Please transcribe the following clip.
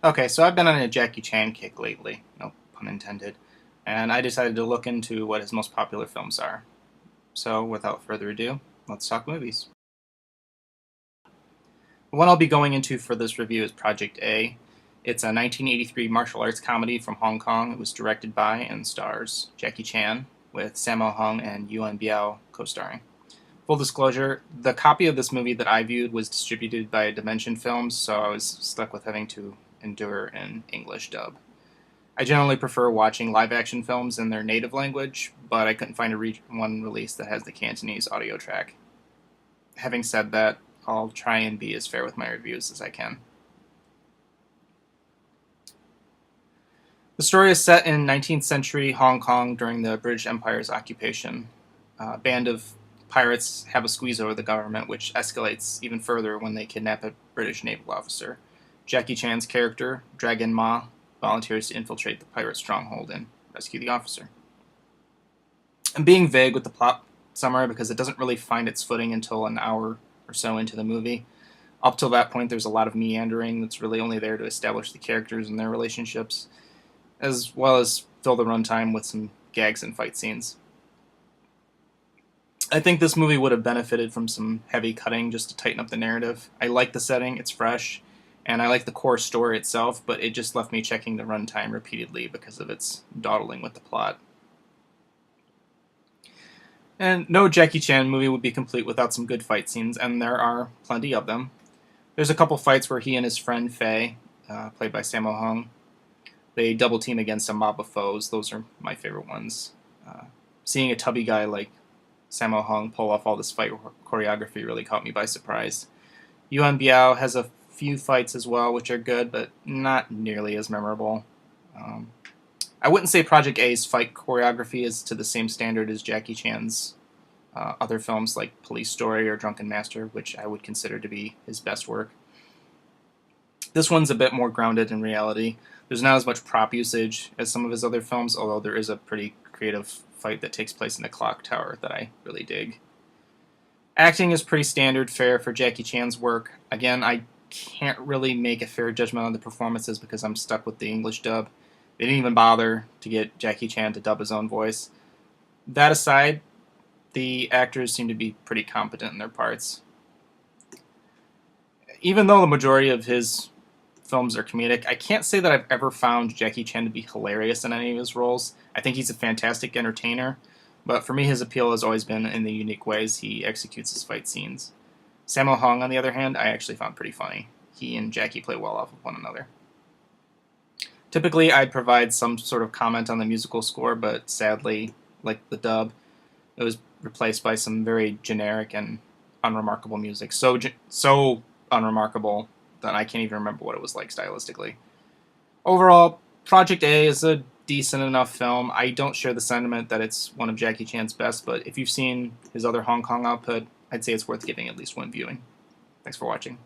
Okay, so I've been on a Jackie Chan kick lately, no pun intended, and I decided to look into what his most popular films are. So, without further ado, let's talk movies. The one I'll be going into for this review is Project A. It's a 1983 martial arts comedy from Hong Kong. It was directed by and stars Jackie Chan, with Sammo Hung and Yuan Biao co-starring. Full disclosure, the copy of this movie that I viewed was distributed by Dimension Films, so I was stuck with having to endure an English dub. I generally prefer watching live action films in their native language, but I couldn't find one release that has the Cantonese audio track. Having said that, I'll try and be as fair with my reviews as I can. The story is set in 19th century Hong Kong during the British Empire's occupation. A band of pirates have a squeeze over the government, which escalates even further when they kidnap a British naval officer. Jackie Chan's character, Dragon Ma, volunteers to infiltrate the pirate stronghold and rescue the officer. I'm being vague with the plot summary because it doesn't really find its footing until an hour or so into the movie. Up till that point, there's a lot of meandering that's really only there to establish the characters and their relationships, as well as fill the runtime with some gags and fight scenes. I think this movie would have benefited from some heavy cutting just to tighten up the narrative. I like the setting, it's fresh, and I like the core story itself, but it just left me checking the runtime repeatedly because of its dawdling with the plot. And no Jackie Chan movie would be complete without some good fight scenes, and there are plenty of them. There's a couple fights where he and his friend Faye, played by Sammo Hung, they double team against a mob of foes. Those are my favorite ones. Seeing a tubby guy like Sammo Hung pull off all this fight choreography really caught me by surprise. Yuan Biao has a few fights as well, which are good, but not nearly as memorable. Um, I wouldn't say Project A's fight choreography is to the same standard as Jackie Chan's other films like Police Story or Drunken Master, which I would consider to be his best work. This one's a bit more grounded in reality. There's not as much prop usage as some of his other films, although there is a pretty creative fight that takes place in the clock tower that I really dig. Acting is pretty standard fare for Jackie Chan's work. Again, I can't really make a fair judgment on the performances because I'm stuck with the English dub. They didn't even bother to get Jackie Chan to dub his own voice. That aside, the actors seem to be pretty competent in their parts. Even though the majority of his films are comedic, I can't say that I've ever found Jackie Chan to be hilarious in any of his roles. I think he's a fantastic entertainer, but for me his appeal has always been in the unique ways he executes his fight scenes. Sammo Hung, on the other hand, I actually found pretty funny. He and Jackie play well off of one another. Typically, I'd provide some sort of comment on the musical score, but sadly, like the dub, it was replaced by some very generic and unremarkable music. So unremarkable that I can't even remember what it was like stylistically. Overall, Project A is a decent enough film. I don't share the sentiment that it's one of Jackie Chan's best, but if you've seen his other Hong Kong output, I'd say it's worth giving at least one viewing. Thanks for watching.